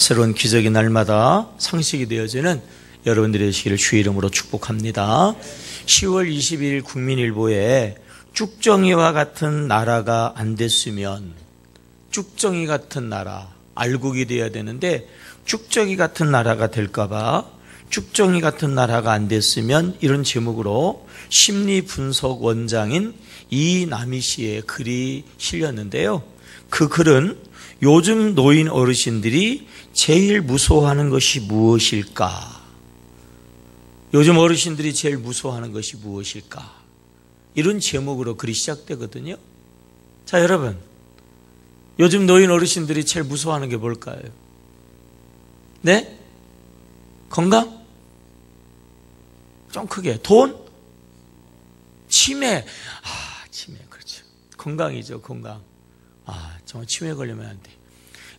새로운 기적의 날마다 상식이 되어지는 여러분들이 되시기를 주의 이름으로 축복합니다. 10월 22일 국민일보에 쭉정이와 같은 나라가 안 됐으면, 쭉정이 같은 나라, 알곡이 돼야 되는데 쭉정이 같은 나라가 될까봐 쭉정이 같은 나라가 안 됐으면, 이런 제목으로 심리분석 원장인 이남희 씨의 글이 실렸는데요. 그 글은 요즘 노인 어르신들이 제일 무서워하는 것이 무엇일까? 요즘 어르신들이 제일 무서워하는 것이 무엇일까? 이런 제목으로 글이 시작되거든요. 자, 여러분, 요즘 노인 어르신들이 제일 무서워하는 게 뭘까요? 네? 건강? 좀 크게. 돈? 치매? 치매, 그렇죠. 건강이죠, 건강. 정말 치매 걸리면 안 돼.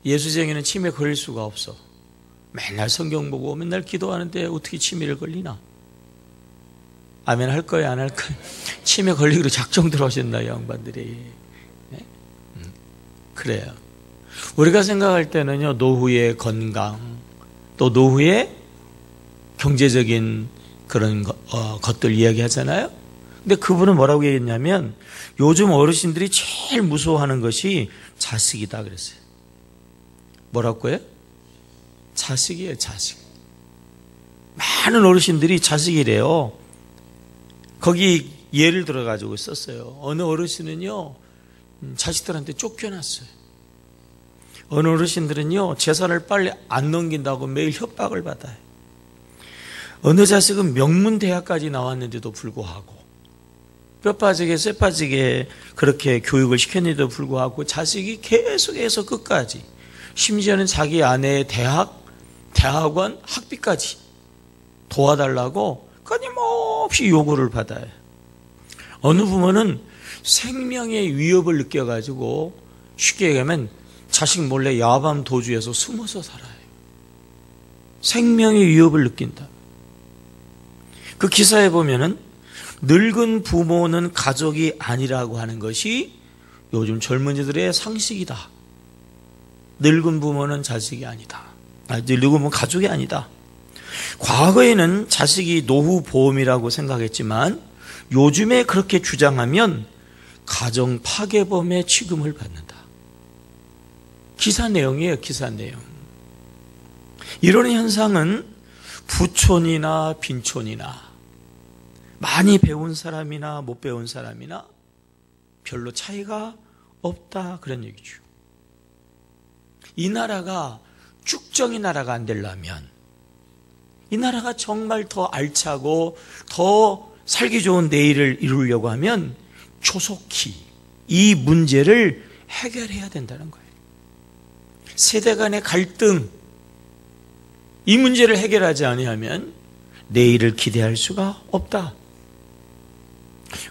예수쟁이는 치매 걸릴 수가 없어. 맨날 성경 보고 맨날 기도하는데 어떻게 치매를 걸리나? 아멘 할 거예요, 안 할 거예요? 치매 걸리기로 작정 들어오셨나, 양반들이. 네? 그래요. 우리가 생각할 때는요, 노후의 건강, 또 노후의 경제적인 그런 것들 이야기하잖아요. 근데 그분은 뭐라고 얘기했냐면, 요즘 어르신들이 제일 무서워하는 것이 자식이다 그랬어요. 뭐라고요? 자식이에요, 자식. 많은 어르신들이 자식이래요. 거기 예를 들어가지고 썼어요. 어느 어르신은요, 자식들한테 쫓겨났어요. 어느 어르신들은요, 재산을 빨리 안 넘긴다고 매일 협박을 받아요. 어느 자식은 명문대학까지 나왔는데도 불구하고, 뼈 빠지게 쇠 빠지게 그렇게 교육을 시켰는데도 불구하고 자식이 계속해서 끝까지, 심지어는 자기 아내의 대학원 학비까지 도와달라고 끊임없이 요구를 받아요. 어느 부모는 생명의 위협을 느껴가지고, 쉽게 얘기하면 자식 몰래 야밤 도주해서 숨어서 살아요. 생명의 위협을 느낀다. 그 기사에 보면은 늙은 부모는 가족이 아니라고 하는 것이 요즘 젊은이들의 상식이다. 늙은 부모는 자식이 아니다. 늙은 부모는 가족이 아니다. 과거에는 자식이 노후 보험이라고 생각했지만 요즘에 그렇게 주장하면 가정 파괴범의 취급을 받는다. 기사 내용이에요, 기사 내용. 이런 현상은 부촌이나 빈촌이나 많이 배운 사람이나 못 배운 사람이나 별로 차이가 없다, 그런 얘기죠. 이 나라가 쭉정이 나라가 안 되려면, 이 나라가 정말 더 알차고 더 살기 좋은 내일을 이루려고 하면 조속히 이 문제를 해결해야 된다는 거예요. 세대 간의 갈등, 이 문제를 해결하지 아니하면 내일을 기대할 수가 없다.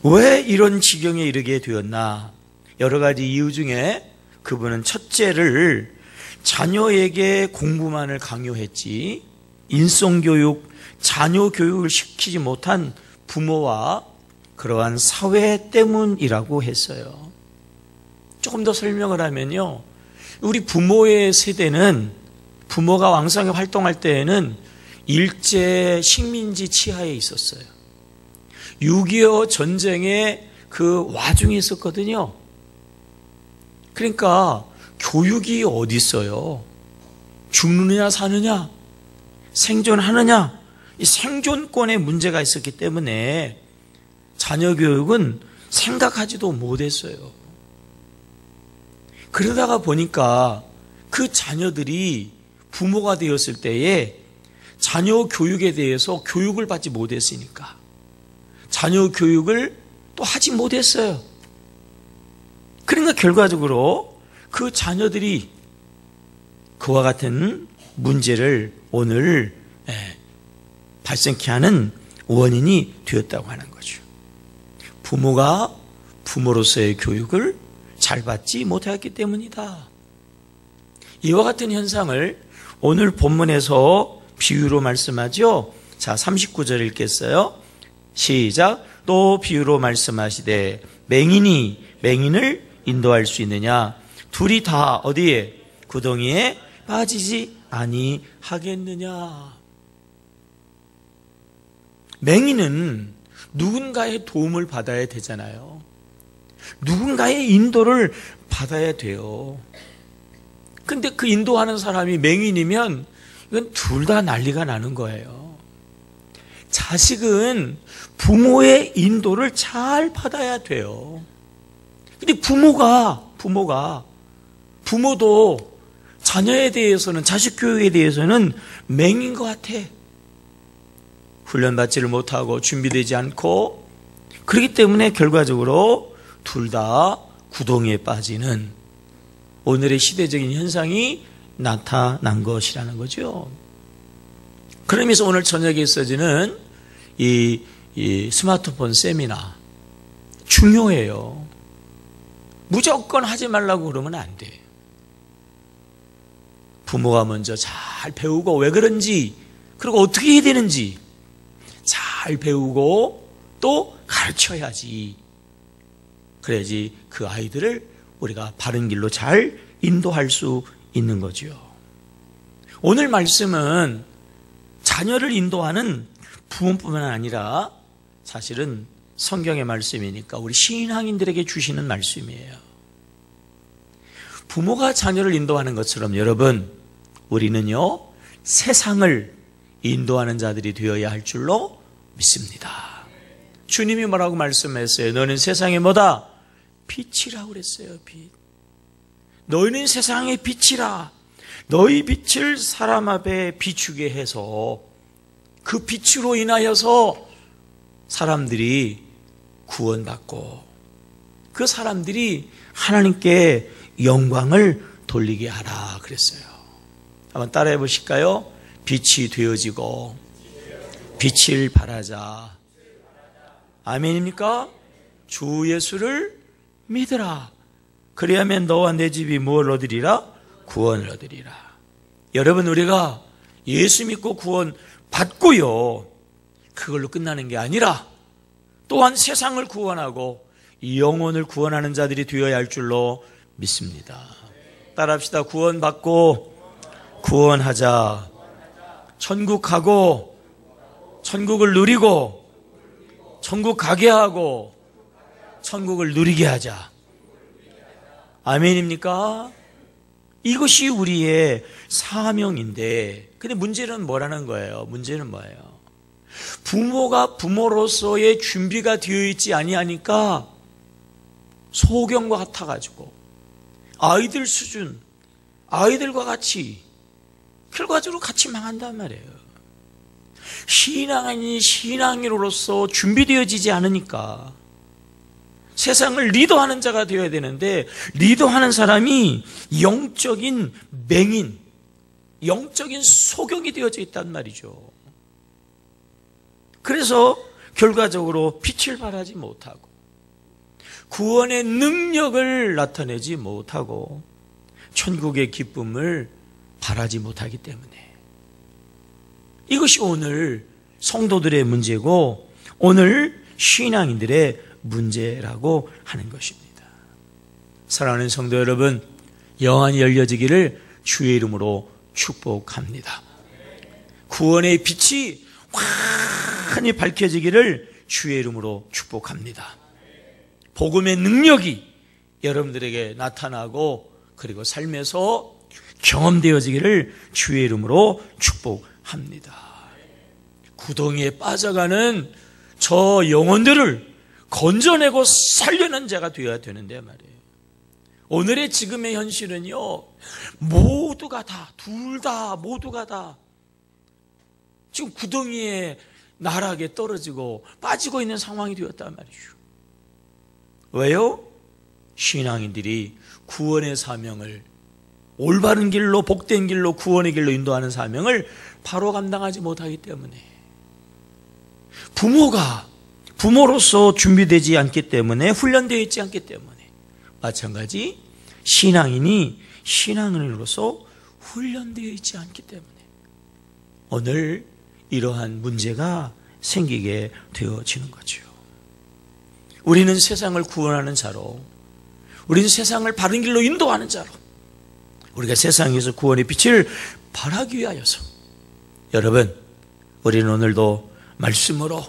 왜 이런 지경에 이르게 되었나? 여러 가지 이유 중에 그분은 첫째를 자녀에게 공부만을 강요했지, 인성교육, 자녀 교육을 시키지 못한 부모와 그러한 사회 때문이라고 했어요. 조금 더 설명을 하면요, 우리 부모의 세대는, 부모가 왕성하게 활동할 때에는 일제 식민지 치하에 있었어요. 6.25 전쟁의 그 와중에 있었거든요. 그러니까 교육이 어디 있어요? 죽느냐 사느냐, 생존하느냐, 이 생존권에 문제가 있었기 때문에 자녀 교육은 생각하지도 못했어요. 그러다가 보니까 그 자녀들이 부모가 되었을 때에 자녀 교육에 대해서 교육을 받지 못했으니까 자녀 교육을 또 하지 못했어요. 그러니까 결과적으로 그 자녀들이 그와 같은 문제를 오늘 발생케 하는 원인이 되었다고 하는 거죠. 부모가 부모로서의 교육을 잘 받지 못했기 때문이다. 이와 같은 현상을 오늘 본문에서 비유로 말씀하죠. 자, 39절 읽겠어요. 시작. 또 비유로 말씀하시되 맹인이 맹인을 인도할 수 있느냐? 둘이 다 어디에? 구덩이에 빠지지 아니하겠느냐. 맹인은 누군가의 도움을 받아야 되잖아요. 누군가의 인도를 받아야 돼요. 근데 그 인도하는 사람이 맹인이면 이건 둘 다 난리가 나는 거예요. 자식은 부모의 인도를 잘 받아야 돼요. 근데 부모도 자녀에 대해서는, 자식 교육에 대해서는 맹인 것 같아. 훈련받지를 못하고 준비되지 않고, 그렇기 때문에 결과적으로 둘 다 구덩이에 빠지는 오늘의 시대적인 현상이 나타난 것이라는 거죠. 그러면서 오늘 저녁에 있어지는 이 스마트폰 세미나 중요해요. 무조건 하지 말라고 그러면 안 돼. 부모가 먼저 잘 배우고 왜 그런지, 그리고 어떻게 해야 되는지 잘 배우고 또 가르쳐야지. 그래야지 그 아이들을 우리가 바른 길로 잘 인도할 수 있는 거죠. 오늘 말씀은 자녀를 인도하는 부모뿐만 아니라 사실은 성경의 말씀이니까 우리 신앙인들에게 주시는 말씀이에요. 부모가 자녀를 인도하는 것처럼 여러분, 우리는요 세상을 인도하는 자들이 되어야 할 줄로 믿습니다. 주님이 뭐라고 말씀했어요? 너는 세상의 뭐다? 빛이라고 그랬어요. 빛. 너희는 세상의 빛이라. 너희 빛을 사람 앞에 비추게 해서 그 빛으로 인하여서 사람들이 구원받고 그 사람들이 하나님께 영광을 돌리게 하라 그랬어요. 한번 따라해 보실까요? 빛이 되어지고 빛을 발하자. 아멘입니까? 주 예수를 믿으라. 그리하면 너와 내 집이 무엇을 얻으리라? 구원을 얻으리라. 여러분, 우리가 예수 믿고 구원 받고요, 그걸로 끝나는 게 아니라 또한 세상을 구원하고 영혼을 구원하는 자들이 되어야 할 줄로 믿습니다. 따라합시다. 구원받고 구원하자. 천국 가고 천국을 누리고 천국 가게 하고 천국을 누리게 하자. 아멘입니까? 이것이 우리의 사명인데, 근데 문제는 뭐라는 거예요? 문제는 뭐예요? 부모가 부모로서의 준비가 되어 있지 아니하니까 소경과 같아가지고 아이들 수준, 아이들과 같이 결과적으로 같이 망한단 말이에요. 신앙인이 신앙인으로서 준비되어지지 않으니까 세상을 리더하는 자가 되어야 되는데, 리더하는 사람이 영적인 맹인, 영적인 소경이 되어져 있단 말이죠. 그래서 결과적으로 빛을 발하지 못하고 구원의 능력을 나타내지 못하고 천국의 기쁨을 발하지 못하기 때문에, 이것이 오늘 성도들의 문제고 오늘 신앙인들의 문제라고 하는 것입니다. 사랑하는 성도 여러분, 영안이 열려지기를 주의 이름으로 축복합니다. 구원의 빛이 환히 밝혀지기를 주의 이름으로 축복합니다. 복음의 능력이 여러분들에게 나타나고 그리고 삶에서 경험되어지기를 주의 이름으로 축복합니다. 구덩이에 빠져가는 저 영혼들을 건져내고 살려는 자가 되어야 되는데 말이에요. 오늘의 지금의 현실은요, 모두가 다, 둘 다, 모두가 다 지금 구덩이에 나락에 떨어지고 빠지고 있는 상황이 되었단 말이죠. 왜요? 신앙인들이 구원의 사명을, 올바른 길로, 복된 길로, 구원의 길로 인도하는 사명을 바로 감당하지 못하기 때문에, 부모가 부모로서 준비되지 않기 때문에, 훈련되어 있지 않기 때문에, 마찬가지 신앙인이 신앙인으로서 훈련되어 있지 않기 때문에 오늘 이러한 문제가 생기게 되어지는 거죠. 우리는 세상을 구원하는 자로, 우리는 세상을 바른 길로 인도하는 자로, 우리가 세상에서 구원의 빛을 바라기 위하여서. 여러분, 우리는 오늘도 말씀으로,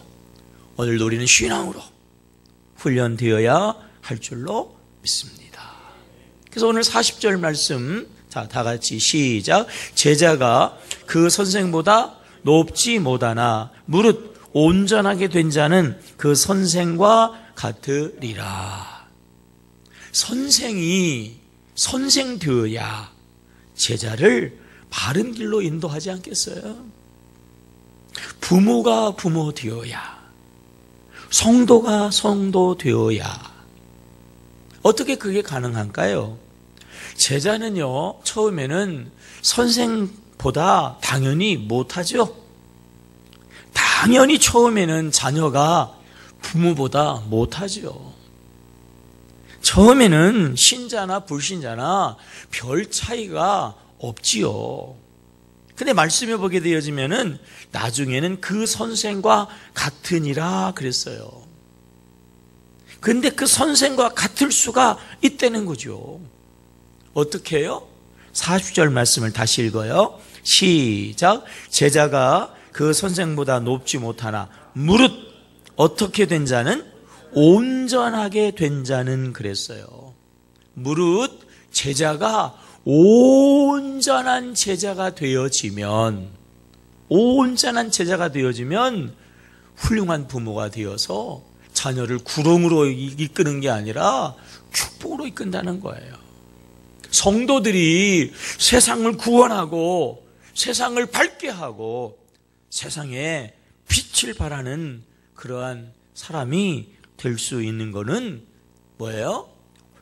오늘도 우리는 신앙으로 훈련되어야 할 줄로 믿습니다. 그래서 오늘 40절 말씀, 자, 다 같이 시작. 제자가 그 선생보다 높지 못하나 무릇 온전하게 된 자는 그 선생과 같으리라. 선생이 선생 되어야 제자를 바른 길로 인도하지 않겠어요? 부모가 부모 되어야, 성도가 성도 되어야. 어떻게 그게 가능할까요? 제자는요, 처음에는 선생보다 당연히 못하죠. 당연히 처음에는 자녀가 부모보다 못하죠. 처음에는 신자나 불신자나 별 차이가 없지요. 근데 말씀해 보게 되어지면은 나중에는 그 선생과 같으니라 그랬어요. 근데 그 선생과 같을 수가 있다는 거죠. 어떻게 해요? 40절 말씀을 다시 읽어요. 시작. 제자가 그 선생보다 높지 못하나 무릇 어떻게 된 자는 온전하게 된 자는 그랬어요. 무릇 제자가 온전한 제자가 되어지면, 온전한 제자가 되어지면 훌륭한 부모가 되어서 자녀를 구렁으로 이끄는 게 아니라 축복으로 이끈다는 거예요. 성도들이 세상을 구원하고 세상을 밝게 하고 세상에 빛을 발하는 그러한 사람이 될 수 있는 것은 뭐예요?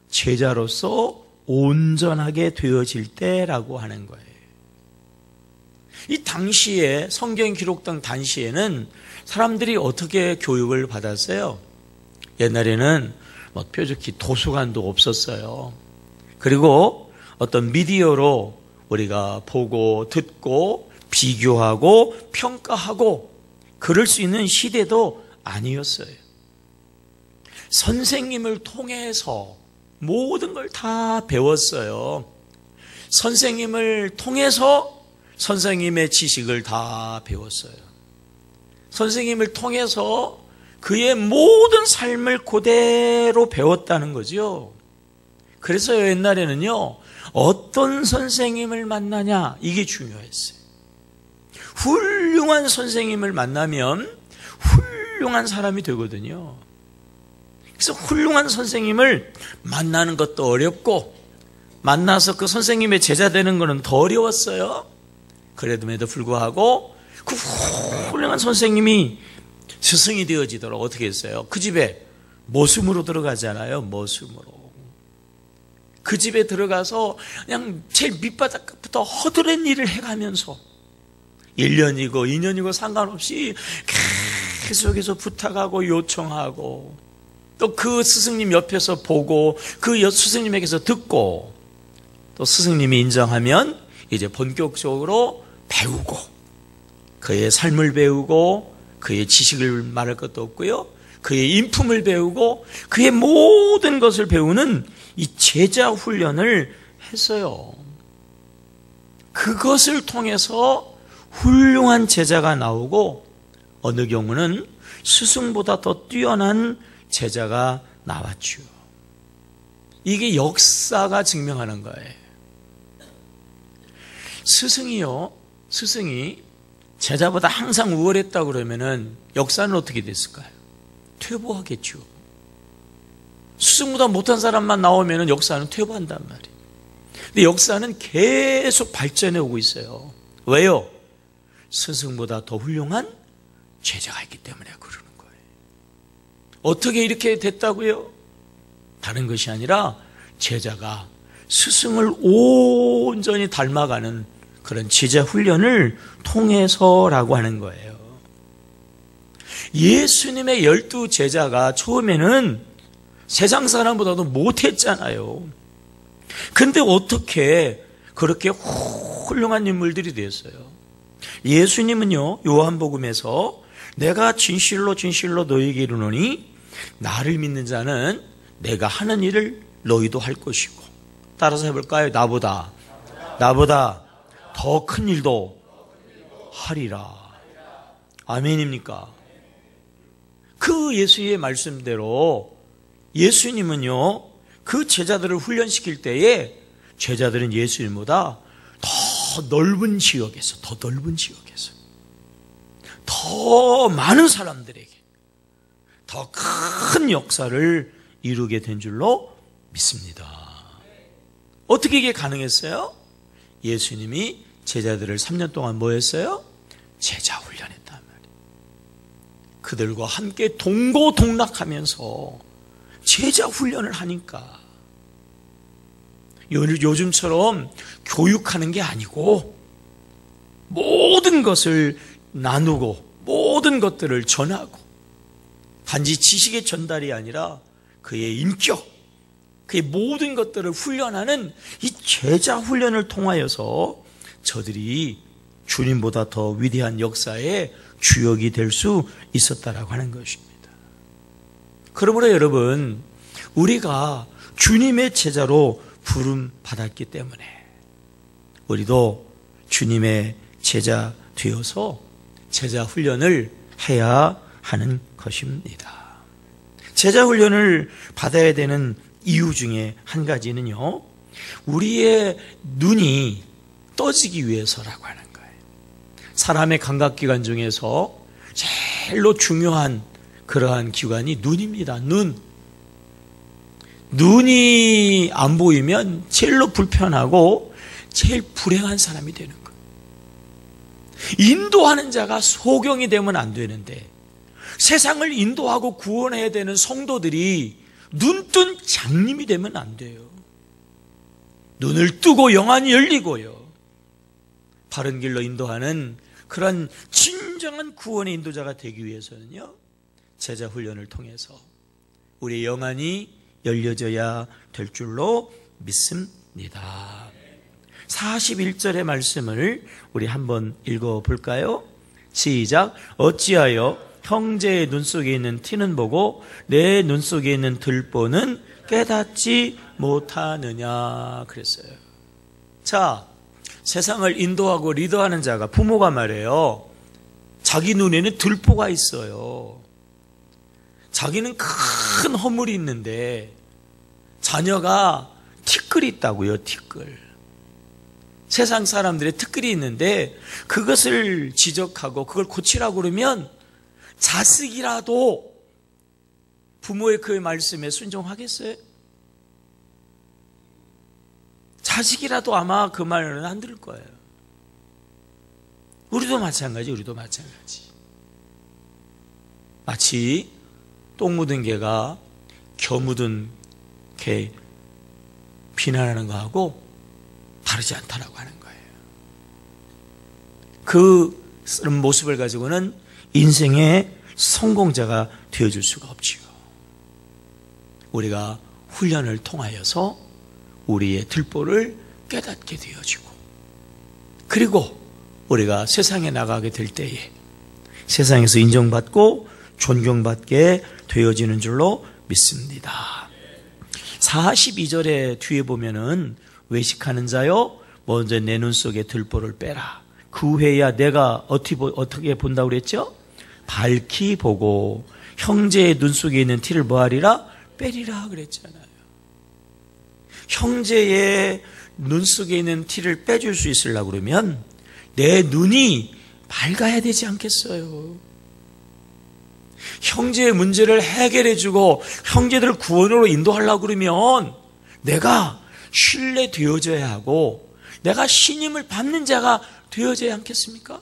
제자로서 온전하게 되어질 때라고 하는 거예요. 이 당시에, 성경 기록된 당시에는 사람들이 어떻게 교육을 받았어요? 옛날에는 뾰족히 도서관도 없었어요. 그리고 어떤 미디어로 우리가 보고 듣고 비교하고 평가하고 그럴 수 있는 시대도 아니었어요. 선생님을 통해서 모든 걸 다 배웠어요. 선생님을 통해서 선생님의 지식을 다 배웠어요. 선생님을 통해서 그의 모든 삶을 그대로 배웠다는 거죠. 그래서 옛날에는요, 어떤 선생님을 만나냐, 이게 중요했어요. 훌륭한 선생님을 만나면 훌륭한 사람이 되거든요. 그래서 훌륭한 선생님을 만나는 것도 어렵고 만나서 그 선생님의 제자 되는 것은 더 어려웠어요. 그래도 불구하고 그 훌륭한 선생님이 스승이 되어지도록 어떻게 했어요? 그 집에 모습으로 들어가잖아요. 모습으로. 그 집에 들어가서 그냥 제일 밑바닥부터 허드렛 일을 해가면서 1년이고 2년이고 상관없이 계속해서 부탁하고 요청하고 또 그 스승님 옆에서 보고 그 스승님에게서 듣고 또 스승님이 인정하면 이제 본격적으로 배우고 그의 삶을 배우고 그의 지식을 말할 것도 없고요. 그의 인품을 배우고 그의 모든 것을 배우는 이 제자 훈련을 했어요. 그것을 통해서 훌륭한 제자가 나오고 어느 경우는 스승보다 더 뛰어난 제자가 나왔죠. 이게 역사가 증명하는 거예요. 스승이 제자보다 항상 우월했다고 그러면은 역사는 어떻게 됐을까요? 퇴보하겠죠. 스승보다 못한 사람만 나오면은 역사는 퇴보한단 말이에요. 근데 역사는 계속 발전해 오고 있어요. 왜요? 스승보다 더 훌륭한 제자가 있기 때문에 그러는 거예요. 어떻게 이렇게 됐다고요? 다른 것이 아니라 제자가 스승을 온전히 닮아가는 그런 제자 훈련을 통해서라고 하는 거예요. 예수님의 12 제자가 처음에는 세상 사람보다도 못했잖아요. 근데 어떻게 그렇게 훌륭한 인물들이 됐어요? 예수님은요, 요한복음에서 내가 진실로 진실로 너희에게 이르노니 나를 믿는 자는 내가 하는 일을 너희도 할 것이고, 따라서 해볼까요? 나보다 더 큰 일도 하리라. 아멘입니까? 그 예수의 말씀대로 예수님은요, 그 제자들을 훈련시킬 때에 제자들은 예수님보다 더 넓은 지역에서, 더 많은 사람들에게 더 큰 역사를 이루게 된 줄로 믿습니다. 어떻게 이게 가능했어요? 예수님이 제자들을 3년 동안 뭐 했어요? 제자 훈련했단 말이에요. 그들과 함께 동고동락하면서 제자 훈련을 하니까 요즘처럼 교육하는 게 아니고 모든 것을 나누고 모든 것들을 전하고 단지 지식의 전달이 아니라 그의 인격, 그의 모든 것들을 훈련하는 이 제자 훈련을 통하여서 저들이 주님보다 더 위대한 역사의 주역이 될 수 있었다라고 하는 것입니다. 그러므로 여러분, 우리가 주님의 제자로 부름 받았기 때문에 우리도 주님의 제자 되어서 제자 훈련을 해야 하는 것입니다. 제자 훈련을 받아야 되는 이유 중에 한 가지는요, 우리의 눈이 떠지기 위해서라고 하는 거예요. 사람의 감각기관 중에서 제일로 중요한 그러한 기관이 눈입니다. 눈이 안 보이면 제일로 불편하고 제일 불행한 사람이 되는 거예요. 인도하는 자가 소경이 되면 안 되는데 세상을 인도하고 구원해야 되는 성도들이 눈뜬 장님이 되면 안 돼요. 눈을 뜨고 영안이 열리고요, 바른 길로 인도하는 그런 진정한 구원의 인도자가 되기 위해서는요, 제자 훈련을 통해서 우리의 영안이 열려져야 될 줄로 믿습니다. 41절의 말씀을 우리 한번 읽어볼까요? 시작. 어찌하여 형제의 눈 속에 있는 티는 보고 내 눈 속에 있는 들보는 깨닫지 못하느냐 그랬어요. 자, 세상을 인도하고 리더하는 자가, 부모가 말해요, 자기 눈에는 들보가 있어요. 자기는 큰 허물이 있는데 자녀가 티끌이 있다고요. 티끌. 세상 사람들의 티끌이 있는데 그것을 지적하고 그걸 고치라고 그러면 자식이라도 부모의 그 말씀에 순종하겠어요? 자식이라도 아마 그 말은 안 들을 거예요. 우리도 마찬가지. 마치 똥 묻은 개가 겨 묻은 개 비난하는 거하고 다르지 않다라고 하는 거예요. 그 모습을 가지고는 인생의 성공자가 되어줄 수가 없지요. 우리가 훈련을 통하여서 우리의 들보를 깨닫게 되어지고, 그리고 우리가 세상에 나가게 될 때에 세상에서 인정받고 존경받게 되어지는 줄로 믿습니다. 42절에 뒤에 보면은 외식하는 자여 먼저 내 눈 속에 들보를 빼라. 그 후에야 내가 어떻게 본다고 그랬죠? 밝히 보고 형제의 눈 속에 있는 티를 뭐하리라? 빼리라 그랬잖아요. 형제의 눈 속에 있는 티를 빼줄 수 있으려고 그러면 내 눈이 밝아야 되지 않겠어요? 형제의 문제를 해결해주고 형제들을 구원으로 인도하려고 그러면 내가 신뢰되어져야 하고 내가 신임을 받는 자가 되어져야 않겠습니까?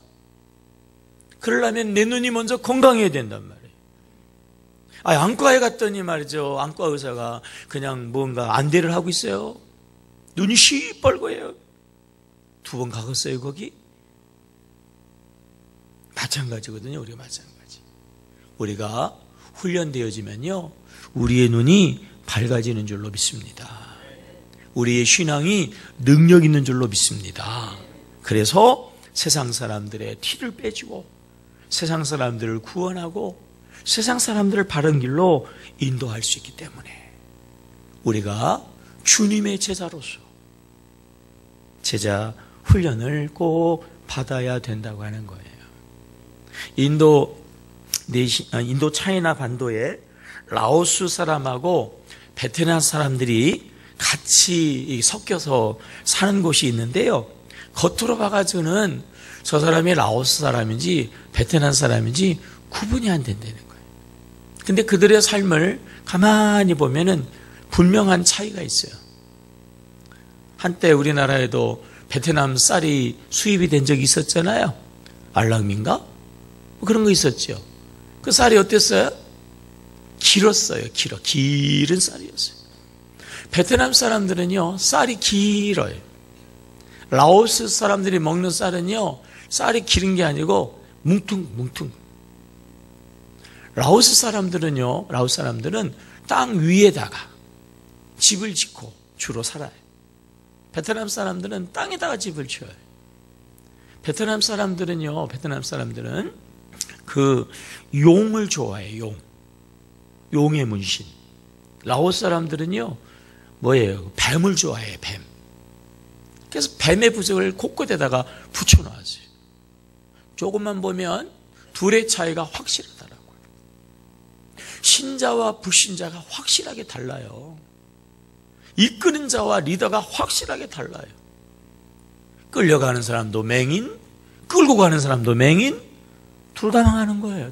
그러려면 내 눈이 먼저 건강해야 된단 말이에요. 안과에 갔더니 말이죠, 안과 의사가 그냥 뭔가 안대를 하고 있어요. 눈이 시뻘겋어요. 2번 가겠어요 거기? 마찬가지거든요. 우리가 마찬가지. 우리가 훈련되어지면요, 우리의 눈이 밝아지는 줄로 믿습니다. 우리의 신앙이 능력 있는 줄로 믿습니다. 그래서 세상 사람들의 티를 빼주고 세상 사람들을 구원하고 세상 사람들을 바른 길로 인도할 수 있기 때문에 우리가 주님의 제자로서 제자 훈련을 꼭 받아야 된다고 하는 거예요. 인도 차이나 반도에 라오스 사람하고 베트남 사람들이 같이 섞여서 사는 곳이 있는데요. 겉으로 봐가지고는 저 사람이 라오스 사람인지 베트남 사람인지 구분이 안 된다는 거예요. 근데 그들의 삶을 가만히 보면은 분명한 차이가 있어요. 한때 우리나라에도 베트남 쌀이 수입이 된 적이 있었잖아요. 알랑민가? 그런 거 있었죠. 그 쌀이 어땠어요? 길었어요. 길은 쌀이었어요. 베트남 사람들은요, 쌀이 길어요. 라오스 사람들이 먹는 쌀은요, 쌀이 기른 게 아니고 뭉퉁. 라오스 사람들은 땅 위에다가 집을 짓고 주로 살아요. 베트남 사람들은 땅에다가 집을 지어요. 베트남 사람들은 그 용을 좋아해요. 용의 문신. 라오스 사람들은요, 뭐예요? 뱀을 좋아해요. 뱀. 그래서 뱀의 부적을 곳곳에다가 붙여놓았어요. 조금만 보면 둘의 차이가 확실하더라고요. 신자와 불신자가 확실하게 달라요. 이끄는 자와 리더가 확실하게 달라요. 끌려가는 사람도 맹인, 끌고 가는 사람도 맹인, 둘 다 망하는 거예요.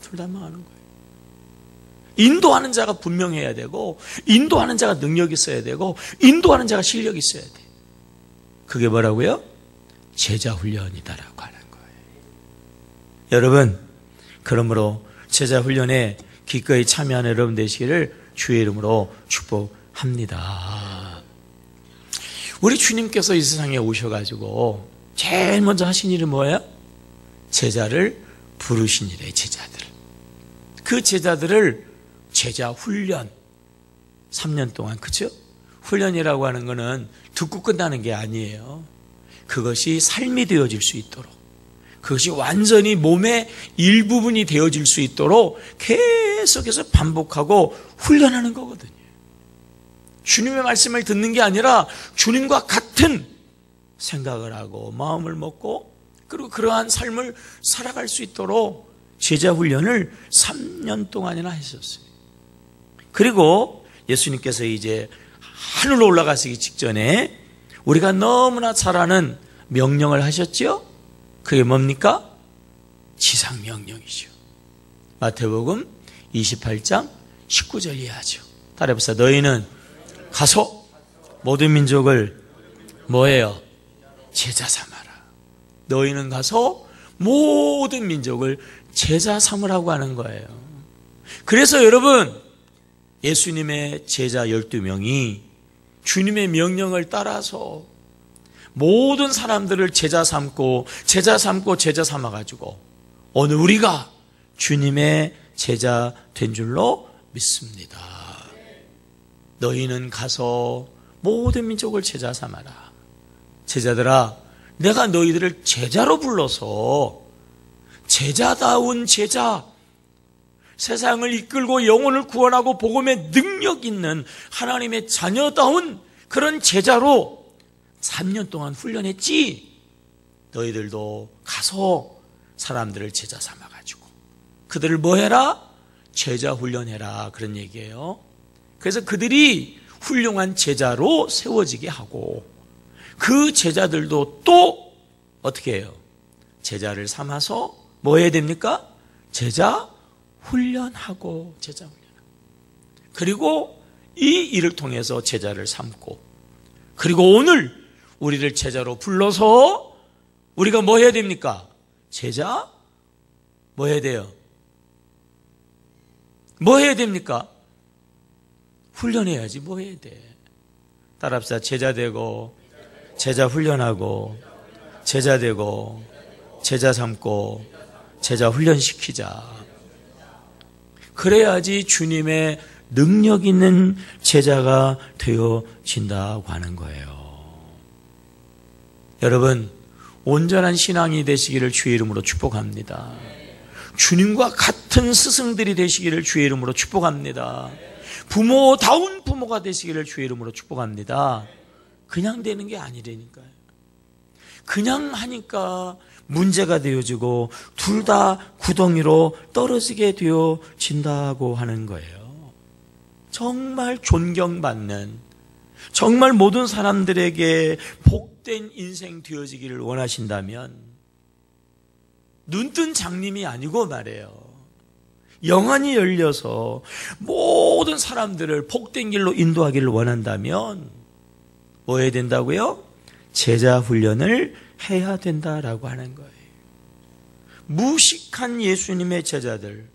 인도하는 자가 분명해야 되고, 인도하는 자가 능력이 있어야 되고, 인도하는 자가 실력이 있어야 돼. 그게 뭐라고요? 제자 훈련이다라고 하는 거예요. 여러분, 그러므로 제자 훈련에 기꺼이 참여하는 여러분 되시기를 주의 이름으로 축복합니다. 우리 주님께서 이 세상에 오셔가지고 제일 먼저 하신 일은 뭐예요? 제자를 부르신 일이에요. 제자들. 그 제자들을 제자 훈련 3년 동안, 그렇죠? 훈련이라고 하는 것은 듣고 끝나는 게 아니에요. 그것이 삶이 되어질 수 있도록, 그것이 완전히 몸의 일부분이 되어질 수 있도록 계속해서 반복하고 훈련하는 거거든요. 주님의 말씀을 듣는 게 아니라 주님과 같은 생각을 하고 마음을 먹고 그리고 그러한 삶을 살아갈 수 있도록 제자 훈련을 3년 동안이나 했었어요. 그리고 예수님께서 이제 하늘로 올라가시기 직전에 우리가 너무나 잘 아는 명령을 하셨죠? 그게 뭡니까? 지상명령이죠. 마태복음 28장 19절 이하죠. 따라해보세요. 너희는 가서 모든 민족을 뭐예요? 제자 삼아라. 너희는 가서 모든 민족을 제자 삼으라고 하는 거예요. 그래서 여러분, 예수님의 제자 12명이 주님의 명령을 따라서 모든 사람들을 제자 삼고 삼아가지고 오늘 우리가 주님의 제자 된 줄로 믿습니다. 너희는 가서 모든 민족을 제자 삼아라. 제자들아, 내가 너희들을 제자로 불러서 제자다운 제자, 세상을 이끌고 영혼을 구원하고 복음의 능력 있는 하나님의 자녀다운 그런 제자로 3년 동안 훈련했지. 너희들도 가서 사람들을 제자 삼아가지고 그들을 뭐 해라? 제자 훈련해라. 그런 얘기예요. 그래서 그들이 훌륭한 제자로 세워지게 하고 그 제자들도 또 어떻게 해요? 제자를 삼아서 뭐 해야 됩니까? 제자 훈련하고 제자 훈련하고 그리고 이 일을 통해서 제자를 삼고 그리고 오늘 우리를 제자로 불러서 우리가 뭐 해야 됩니까? 제자 뭐 해야 돼요? 뭐 해야 됩니까? 훈련해야지. 뭐 해야 돼? 따라합시다. 제자 되고 제자 훈련하고 제자 되고 제자 삼고 제자 훈련시키자. 그래야지 주님의 능력 있는 제자가 되어진다고 하는 거예요. 여러분, 온전한 신앙이 되시기를 주의 이름으로 축복합니다. 주님과 같은 스승들이 되시기를 주의 이름으로 축복합니다. 부모다운 부모가 되시기를 주의 이름으로 축복합니다. 그냥 되는 게 아니라니까요. 그냥 하니까 문제가 되어지고 둘 다 구덩이로 떨어지게 되어진다고 하는 거예요. 정말 존경받는, 정말 모든 사람들에게 복된 인생 되어지기를 원하신다면 눈뜬 장님이 아니고 말이에요. 영안이 열려서 모든 사람들을 복된 길로 인도하기를 원한다면 뭐 해야 된다고요? 제자 훈련을 해야 된다라고 하는 거예요. 무식한 예수님의 제자들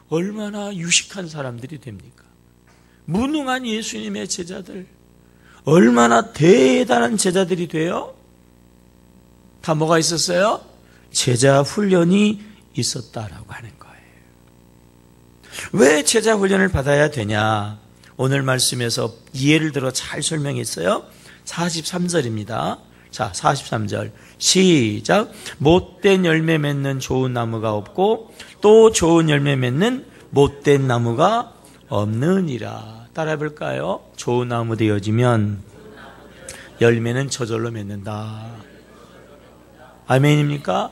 얼마나 유식한 사람들이 됩니까? 무능한 예수님의 제자들 얼마나 대단한 제자들이 돼요? 다 뭐가 있었어요? 제자 훈련이 있었다라고 하는 거예요. 왜 제자 훈련을 받아야 되냐? 오늘 말씀에서 예를 들어 잘 설명했어요. 43절입니다. 자, 43절 시작. 못된 열매 맺는 좋은 나무가 없고 또 좋은 열매 맺는 못된 나무가 없느니라. 따라해 볼까요? 좋은 나무 되어지면 열매는 저절로 맺는다. 아멘입니까?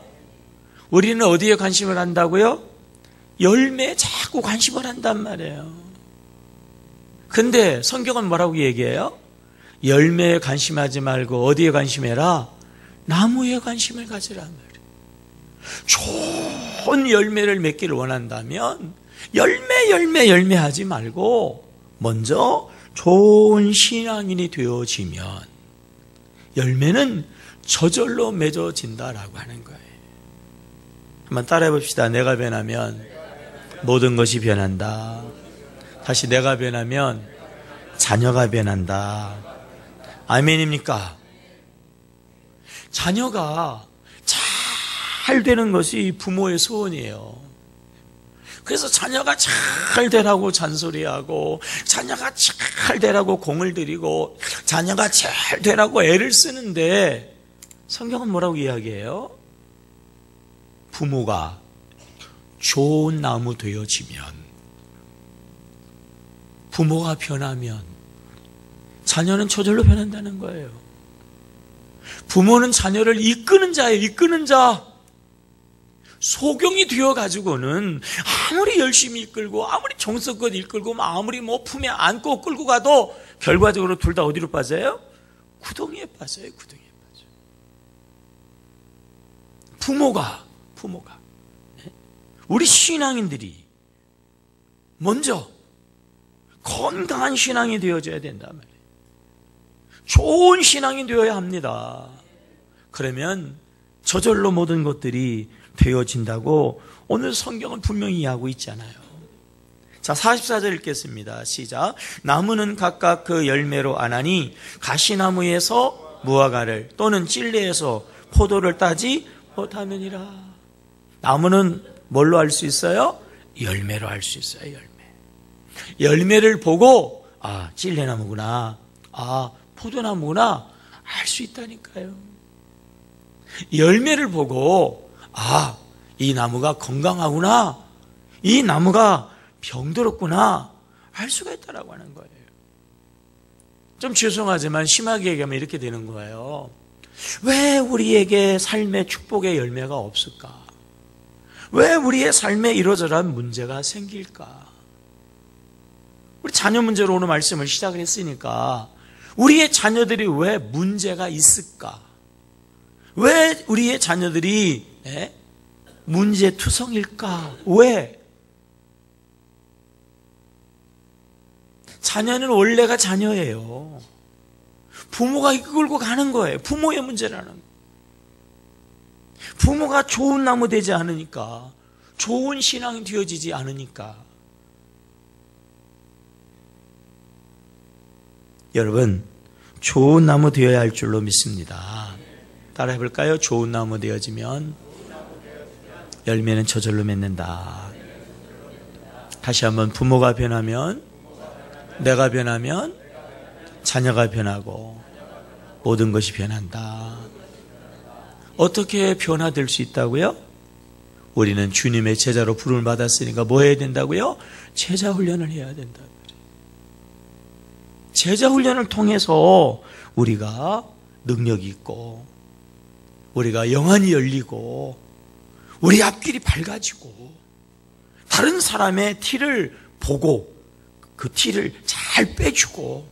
우리는 어디에 관심을 한다고요? 열매에 자꾸 관심을 한단 말이에요. 근데 성경은 뭐라고 얘기해요? 열매에 관심하지 말고 어디에 관심해라? 나무에 관심을 가지란 말이에요. 좋은 열매를 맺기를 원한다면 열매 하지 말고 먼저 좋은 신앙인이 되어지면 열매는 저절로 맺어진다라고 하는 거예요. 한번 따라해 봅시다. 내가 변하면 모든 것이 변한다. 다시 내가 변하면 자녀가 변한다. 아멘입니까? 자녀가 잘 되는 것이 부모의 소원이에요. 그래서 자녀가 잘 되라고 잔소리하고 자녀가 잘 되라고 공을 들이고 자녀가 잘 되라고 애를 쓰는데 성경은 뭐라고 이야기해요? 부모가 좋은 나무 되어지면, 부모가 변하면 자녀는 저절로 변한다는 거예요. 부모는 자녀를 이끄는 자예요. 이끄는 자. 소경이 되어가지고는 아무리 열심히 이끌고 아무리 정성껏 이끌고 아무리 품에 안고 끌고 가도 결과적으로 둘 다 어디로 빠져요? 구덩이에 빠져요. 구덩이에 빠져요. 부모가 우리 신앙인들이 먼저 건강한 신앙이 되어져야 된단 말이에요. 좋은 신앙이 되어야 합니다. 그러면 저절로 모든 것들이 되어진다고 오늘 성경은 분명히 이야기하고 있잖아요. 자, 44절 읽겠습니다. 시작. 나무는 각각 그 열매로 아나니 가시나무에서 무화과를 또는 찔레에서 포도를 따지 못하느니라. 나무는 뭘로 알 수 있어요? 열매로 알 수 있어요. 열매를 보고 찔레나무구나, 포도나무구나 알 수 있다니까요. 열매를 보고 이 나무가 건강하구나, 이 나무가 병들었구나 알 수가 있다라고 하는 거예요. 좀 죄송하지만 심하게 얘기하면 이렇게 되는 거예요. 왜 우리에게 삶의 축복의 열매가 없을까? 왜 우리의 삶에 이러저러한 문제가 생길까? 우리 자녀 문제로 오늘 말씀을 시작을 했으니까 우리의 자녀들이 왜 문제가 있을까? 왜 우리의 자녀들이 문제투성일까? 왜? 자녀는 원래가 자녀예요. 부모가 이끌고 가는 거예요. 부모의 문제라는 거예요. 부모가 좋은 나무 되지 않으니까, 좋은 신앙이 되어지지 않으니까. 여러분, 좋은 나무 되어야 할 줄로 믿습니다. 따라 해볼까요? 좋은 나무 되어지면 열매는 저절로 맺는다. 다시 한번, 부모가 변하면, 내가 변하면 자녀가 변하고 모든 것이 변한다. 어떻게 변화될 수 있다고요? 우리는 주님의 제자로 부름을 받았으니까 뭐 해야 된다고요? 제자 훈련을 해야 된다. 제자 훈련을 통해서 우리가 능력이 있고 우리가 영안이 열리고 우리 앞길이 밝아지고 다른 사람의 티를 보고 그 티를 잘 빼주고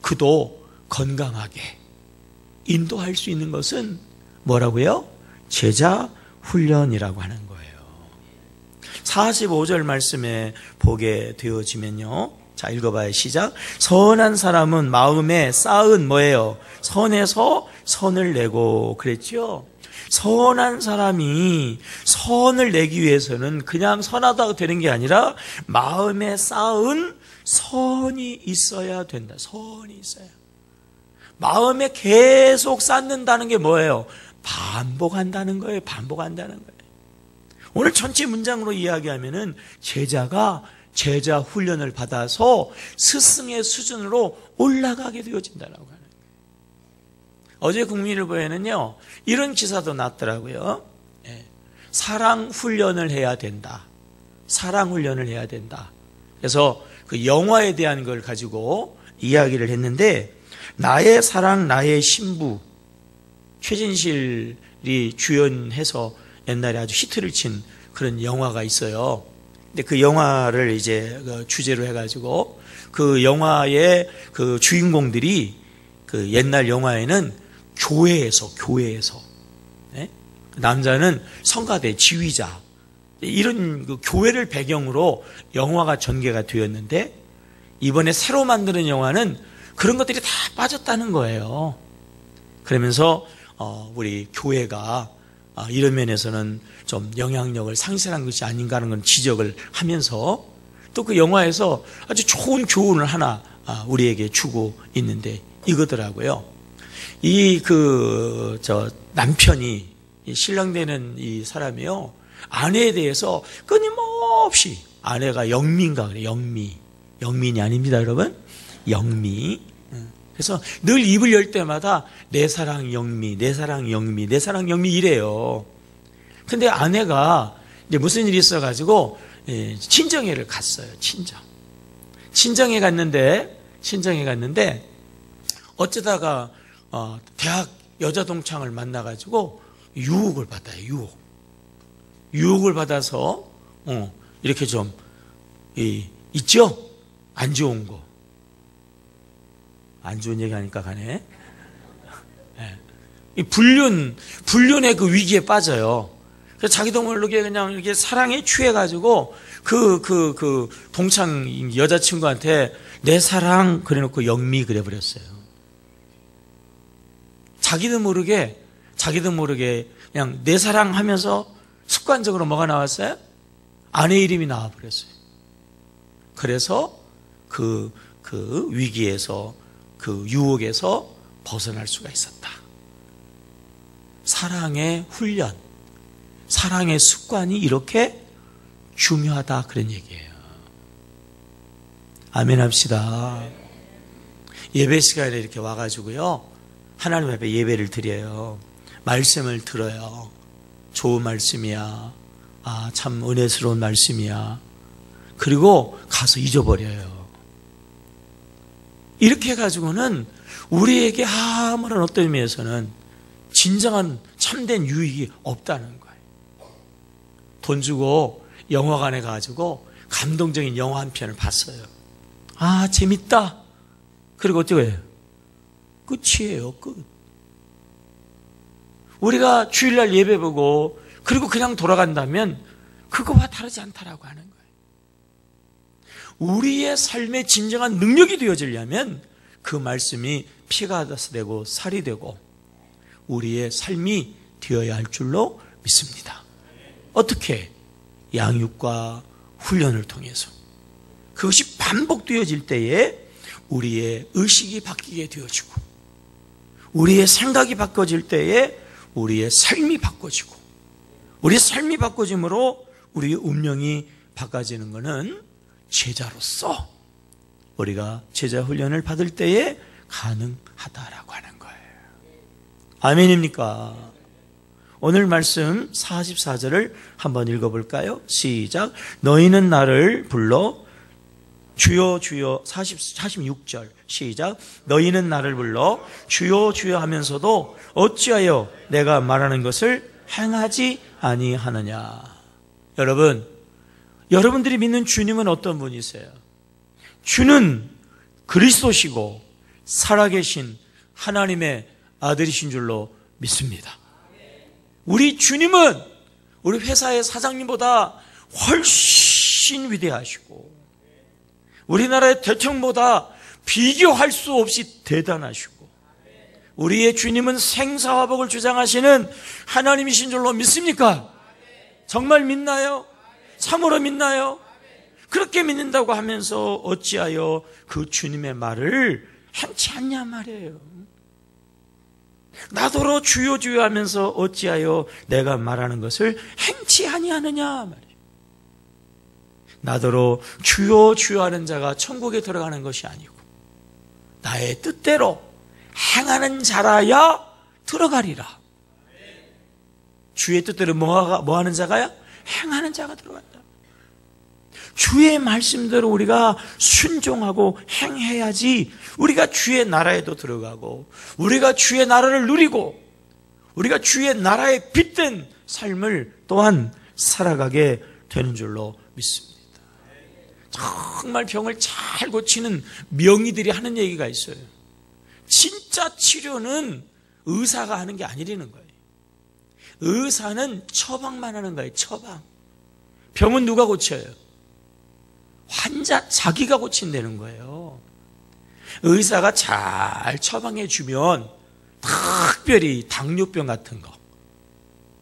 그도 건강하게 인도할 수 있는 것은 뭐라고요? 제자 훈련이라고 하는 거예요. 45절 말씀에 보게 되어지면요, 자 읽어봐요. 시작. 선한 사람은 마음에 쌓은 뭐예요? 선에서 선을 내고 그랬죠. 선한 사람이 선을 내기 위해서는 그냥 선하다고 되는 게 아니라 마음에 쌓은 선이 있어야 된다. 선이 있어야. 마음에 계속 쌓는다는 게 뭐예요? 반복한다는 거예요. 반복한다는 거예요. 오늘 전체 문장으로 이야기하면은 제자가 제자 훈련을 받아서 스승의 수준으로 올라가게 되어진다라고 하는 거예요. 어제 국민일보에는요 이런 기사도 났더라고요. 사랑 훈련을 해야 된다. 사랑 훈련을 해야 된다. 그래서 그 영화에 대한 걸 가지고 이야기를 했는데, 나의 사랑 나의 신부, 최진실이 주연해서 옛날에 아주 히트를 친 그런 영화가 있어요. 근데 그 영화를 이제 주제로 해가지고 그 영화의 그 주인공들이 그 옛날 영화에는 교회에서 네? 남자는 성가대 지휘자, 이런 그 교회를 배경으로 영화가 전개가 되었는데, 이번에 새로 만드는 영화는 그런 것들이 다 빠졌다는 거예요. 그러면서 우리 교회가 이런 면에서는 좀 영향력을 상실한 것이 아닌가 하는 건 지적을 하면서, 또 그 영화에서 아주 좋은 교훈을 하나 우리에게 주고 있는데 이거더라고요. 남편이, 신랑 되는 이 사람이요, 아내에 대해서 끊임없이, 아내가 영미인가 그래요. 영민이 아닙니다, 여러분. 영미. 그래서 늘 입을 열 때마다 내 사랑 영미, 내 사랑 영미, 내 사랑 영미 이래요. 근데 아내가 이제 무슨 일이 있어가지고 친정회를 갔어요. 친정회 갔는데 어쩌다가 대학 여자 동창을 만나가지고 유혹을 받아요. 유혹을 받아서 이렇게 좀 있죠? 안 좋은 거. 안 좋은 얘기 하니까 가네. 이 불륜의 그 위기에 빠져요. 그래서 자기도 모르게 그냥 이렇게 사랑에 취해가지고 그 동창 여자친구한테 내 사랑 그래놓고 영미 그래버렸어요. 자기도 모르게 그냥 내 사랑 하면서 습관적으로 뭐가 나왔어요? 아내 이름이 나와버렸어요. 그래서 그 위기에서, 그 유혹에서 벗어날 수가 있었다. 사랑의 훈련, 사랑의 습관이 이렇게 중요하다, 그런 얘기예요. 아멘 합시다. 예배 시간에 이렇게 와가지고요, 하나님 앞에 예배를 드려요. 말씀을 들어요. 좋은 말씀이야. 참 은혜스러운 말씀이야. 그리고 가서 잊어버려요. 이렇게 해가지고는 우리에게 아무런 어떤 의미에서는 진정한 참된 유익이 없다는 거예요. 돈 주고 영화관에 가지고 감동적인 영화 한 편을 봤어요. 재밌다. 그리고 어떻게 해요? 끝이에요. 끝. 우리가 주일날 예배 보고 그리고 그냥 돌아간다면 그거와 다르지 않다라고 하는 거예요. 우리의 삶의 진정한 능력이 되어지려면 그 말씀이 피가 되고 살이 되고 우리의 삶이 되어야 할 줄로 믿습니다. 어떻게? 양육과 훈련을 통해서. 그것이 반복되어질 때에 우리의 의식이 바뀌게 되어지고, 우리의 생각이 바꿔질 때에 우리의 삶이 바꿔지고, 우리의 삶이 바꿔짐으로 우리의 운명이 바꿔지는 것은 제자로서 우리가 제자 훈련을 받을 때에 가능하다라고 하는 거예요. 아멘입니까? 오늘 말씀 44절을 한번 읽어볼까요? 시작. 너희는 나를 불러 주여 주여. 46절 시작. 너희는 나를 불러 주여 주여 하면서도 어찌하여 내가 말하는 것을 행하지 아니하느냐. 여러분, 여러분들이 믿는 주님은 어떤 분이세요? 주는 그리스도시고 살아계신 하나님의 아들이신 줄로 믿습니다. 우리 주님은 우리 회사의 사장님보다 훨씬 위대하시고 우리나라의 대통령보다 비교할 수 없이 대단하시고 우리의 주님은 생사화복을 주장하시는 하나님이신 줄로 믿습니까? 정말 믿나요? 참으로 믿나요? 그렇게 믿는다고 하면서 어찌하여 그 주님의 말을 행치 않냐 말이에요. 나더러 주여 주여 하면서 어찌하여 내가 말하는 것을 행치 아니하느냐 말이에요. 나더러 주여 주여 하는 자가 천국에 들어가는 것이 아니고 나의 뜻대로 행하는 자라야 들어가리라. 주의 뜻대로 뭐 하는 자가야? 행하는 자가 들어간다. 주의 말씀대로 우리가 순종하고 행해야지 우리가 주의 나라에도 들어가고 우리가 주의 나라를 누리고 우리가 주의 나라에 빛된 삶을 또한 살아가게 되는 줄로 믿습니다. 정말 병을 잘 고치는 명의들이 하는 얘기가 있어요. 진짜 치료는 의사가 하는 게 아니라는 거예요. 의사는 처방만 하는 거예요. 처방. 병은 누가 고쳐요? 환자 자기가 고친다는 거예요. 의사가 잘 처방해 주면 특별히 당뇨병 같은 거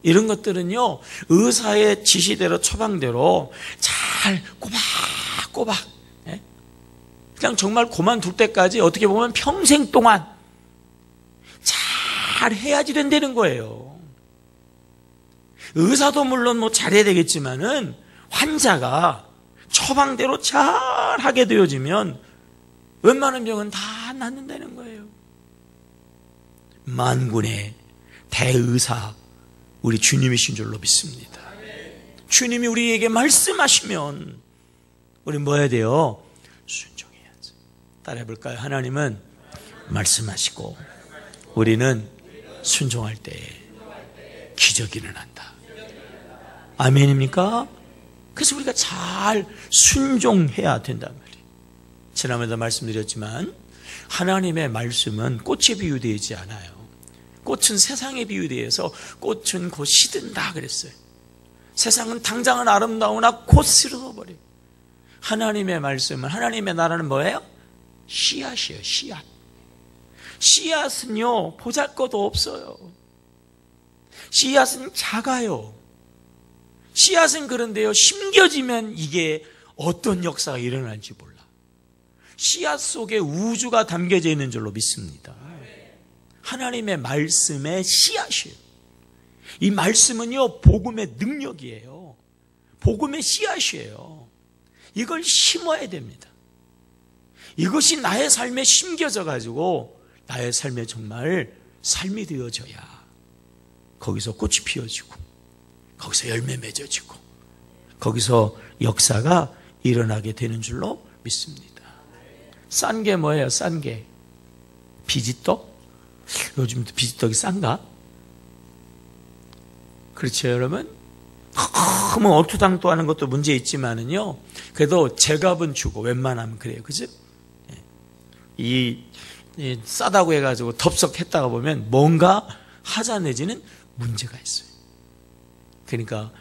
이런 것들은요 의사의 지시대로 처방대로 잘 꼬박꼬박 그냥 정말 그만둘 때까지 어떻게 보면 평생 동안 잘 해야지 된다는 거예요. 의사도 물론 뭐 잘해야 되겠지만은 환자가 처방대로 잘 하게 되어지면 웬만한 병은 다 낫는다는 거예요. 만군의 대의사 우리 주님이신 줄로 믿습니다. 주님이 우리에게 말씀하시면 우리 뭐 해야 돼요? 순종해야죠. 따라해 볼까요? 하나님은 말씀하시고 우리는 순종할 때 기적이 일어난다. 아멘입니까? 그래서 우리가 잘 순종해야 된단 말이에요. 지난번에도 말씀드렸지만 하나님의 말씀은 꽃에 비유되지 않아요. 꽃은 세상에 비유되어서 꽃은 곧 시든다 그랬어요. 세상은 당장은 아름다우나 곧 시들어버려요. 하나님의 말씀은 하나님의 나라는 뭐예요? 씨앗이에요. 씨앗. 씨앗은요 보잘것도 없어요. 씨앗은 작아요. 씨앗은 그런데요 심겨지면 이게 어떤 역사가 일어날지 몰라. 씨앗 속에 우주가 담겨져 있는 줄로 믿습니다. 하나님의 말씀의 씨앗이에요. 이 말씀은요 복음의 능력이에요. 복음의 씨앗이에요. 이걸 심어야 됩니다. 이것이 나의 삶에 심겨져 가지고 나의 삶에 정말 삶이 되어져야 거기서 꽃이 피어지고 거기서 열매 맺어지고 거기서 역사가 일어나게 되는 줄로 믿습니다. 싼 게 뭐예요? 싼 게 비지떡? 요즘 비지떡이 싼가? 그렇죠 여러분? 너무 얼토당토 하는 것도 문제 있지만은요 그래도 제값은 주고 웬만하면 그래요. 그죠? 이 싸다고 해가지고 덥석했다가 보면 뭔가 하자 내지는 문제가 있어요. 그러니까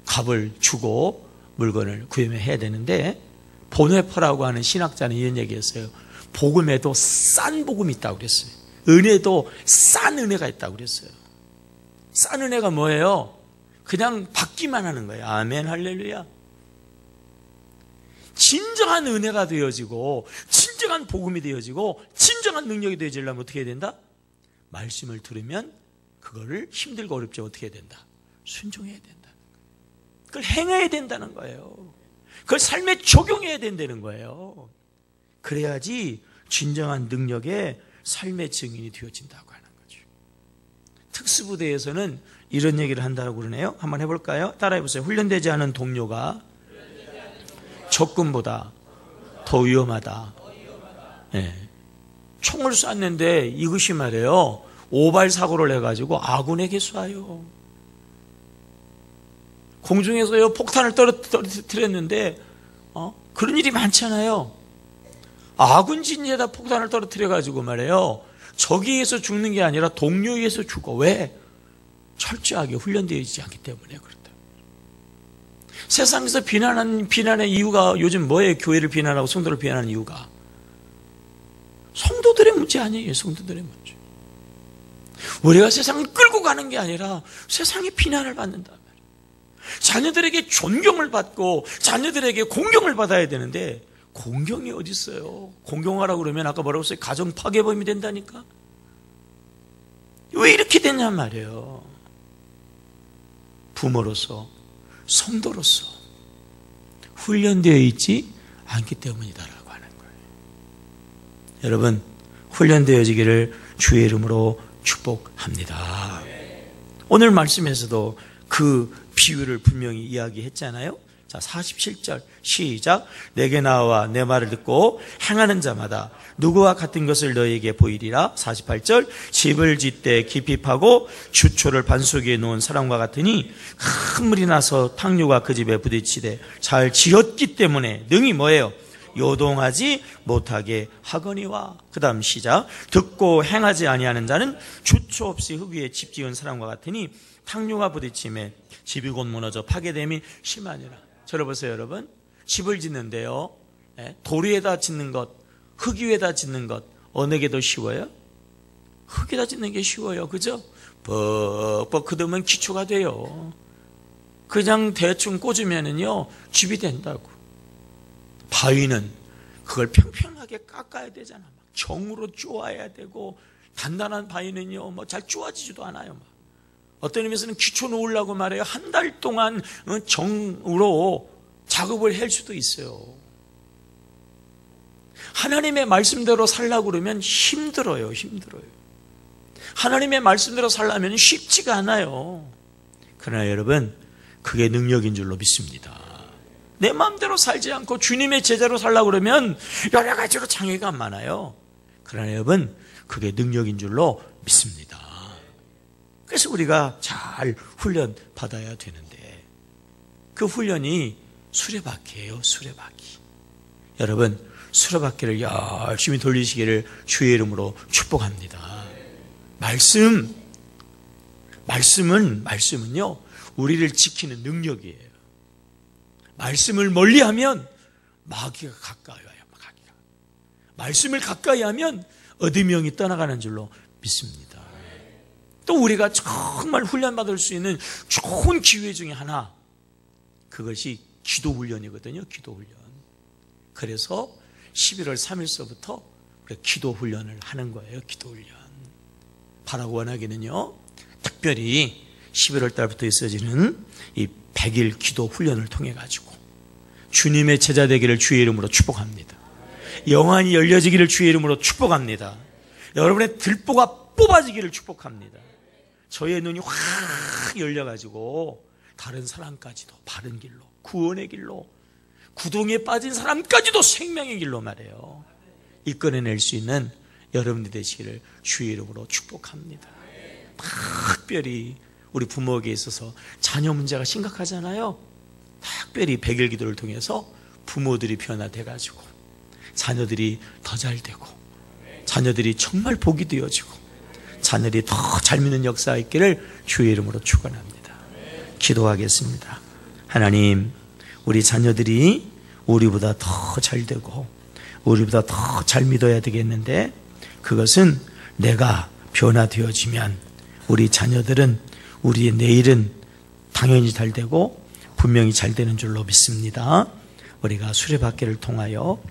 값을 주고 물건을 구매해야 되는데 보네퍼라고 하는 신학자는 이런 얘기했어요. 복음에도 싼 복음이 있다고 그랬어요. 은혜도 싼 은혜가 있다고 그랬어요. 싼 은혜가 뭐예요? 그냥 받기만 하는 거예요. 아멘 할렐루야. 진정한 은혜가 되어지고 진정한 복음이 되어지고 진정한 능력이 되어지려면 어떻게 해야 된다? 말씀을 들으면 그거를 힘들고 어렵지 어떻게 해야 된다? 순종해야 된다. 그걸 행해야 된다는 거예요. 그걸 삶에 적용해야 된다는 거예요. 그래야지 진정한 능력의 삶의 증인이 되어진다고 하는 거죠. 특수부대에서는 이런 얘기를 한다고 그러네요. 한번 해볼까요? 따라해보세요. 훈련되지 않은 동료가 적군보다 더 위험하다. 네. 총을 쐈는데 이것이 말이에요, 오발 사고를 해가지고 아군에게 쏴요. 공중에서요 폭탄을 떨어뜨렸는데 그런 일이 많잖아요. 아군 진지에다 폭탄을 떨어뜨려가지고 말이에요, 적에서 죽는 게 아니라 동료에 의해서 죽어. 왜? 철저하게 훈련되어 있지 않기 때문에 그렇다. 세상에서 비난의 이유가 요즘 뭐예요? 교회를 비난하고 성도를 비난하는 이유가 성도들의 문제 아니에요. 성도들의 문제. 우리가 세상을 끌고 가는 게 아니라 세상의 비난을 받는단 말이에요. 자녀들에게 존경을 받고 자녀들에게 공경을 받아야 되는데 공경이 어디 있어요? 공경하라고 그러면 아까 뭐라고 했어요? 가정 파괴범이 된다니까. 왜 이렇게 됐냐 말이에요. 부모로서 성도로서 훈련되어 있지 않기 때문이다라고 하는 거예요. 여러분, 훈련되어지기를 주의 이름으로 축복합니다. 오늘 말씀에서도 그 비유를 분명히 이야기했잖아요. 자, 47절 시작. 내게 나와 내 말을 듣고 행하는 자마다 누구와 같은 것을 너희에게 보이리라. 48절 집을 짓되 깊이 파고 주초를 반석 위에 놓은 사람과 같으니 큰 물이 나서 탕류가 그 집에 부딪히되 잘 지었기 때문에 능히 뭐예요? 요동하지 못하게 하거니와. 그 다음 시작. 듣고 행하지 아니하는 자는 주초 없이 흙 위에 집 지은 사람과 같으니 탕류가 부딪힘에 집이 곧 무너져 파괴됨이 심하니라. 들어보세요, 여러분. 집을 짓는데요, 돌 위에다 짓는 것, 흙 위에다 짓는 것, 어느 게 더 쉬워요? 흙에다 짓는 게 쉬워요. 그죠? 뻑뻑 걷으면 기초가 돼요. 그냥 대충 꽂으면은요 집이 된다고. 바위는 그걸 평평하게 깎아야 되잖아. 막 정으로 쪼아야 되고, 단단한 바위는요 뭐 잘 쪼아지지도 않아요. 막. 어떤 의미에서는 기초 놓으려고 말해요. 한 달 동안 정으로 작업을 할 수도 있어요. 하나님의 말씀대로 살려고 그러면 힘들어요. 하나님의 말씀대로 살려면 쉽지가 않아요. 그러나 여러분, 그게 능력인 줄로 믿습니다. 내 마음대로 살지 않고 주님의 제자로 살려고 그러면 여러 가지로 장애가 많아요. 그러나 여러분, 그게 능력인 줄로 믿습니다. 그래서 우리가 잘 훈련 받아야 되는데, 그 훈련이 수레바퀴예요. 수레바퀴. 여러분, 수레바퀴를 열심히 돌리시기를 주의 이름으로 축복합니다. 말씀은요 우리를 지키는 능력이에요. 말씀을 멀리하면 마귀가 가까이 와요. 마귀가. 말씀을 가까이 하면 어둠이 떠나가는 줄로 믿습니다. 또 우리가 정말 훈련받을 수 있는 좋은 기회 중에 하나, 그것이 기도훈련이거든요. 기도훈련. 그래서 11월 3일서부터 우리가 기도훈련을 하는 거예요. 기도훈련. 바라고 원하기는요, 특별히 11월 달부터 있어지는 이 100일 기도훈련을 통해 가지고 주님의 제자 되기를 주의 이름으로 축복합니다. 영안이 열려지기를 주의 이름으로 축복합니다. 여러분의 들보가 뽑아지기를 축복합니다. 저의 눈이 확 열려가지고 다른 사람까지도 바른 길로, 구원의 길로, 구동에 빠진 사람까지도 생명의 길로 말해요, 이끌어낼 수 있는 여러분이 되시기를 주의 이름으로 축복합니다. 특별히 우리 부모에게 있어서 자녀 문제가 심각하잖아요. 특별히 100일 기도를 통해서 부모들이 변화돼가지고 자녀들이 더 잘 되고, 자녀들이 정말 복이 되어지고, 자녀들이 더 잘 믿는 역사가 있기를 주의 이름으로 축원합니다. 기도하겠습니다. 하나님, 우리 자녀들이 우리보다 더 잘 되고 우리보다 더 잘 믿어야 되겠는데, 그것은 내가 변화되어지면 우리 자녀들은, 우리의 내일은 당연히 잘 되고 분명히 잘 되는 줄로 믿습니다. 우리가 수레바퀴를 통하여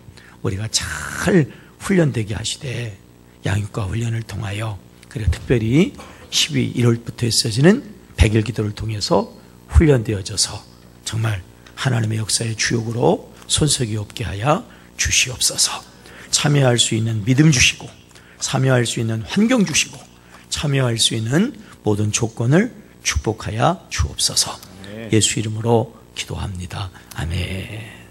우리가 잘 훈련되게 하시되, 양육과 훈련을 통하여, 그리고 특별히 12월부터 있어지는 100일 기도를 통해서 훈련되어져서 정말 하나님의 역사의 주역으로 손색이 없게 하여 주시옵소서. 참여할 수 있는 믿음 주시고, 참여할 수 있는 환경 주시고, 참여할 수 있는 모든 조건을 축복하여 주옵소서. 예수 이름으로 기도합니다. 아멘.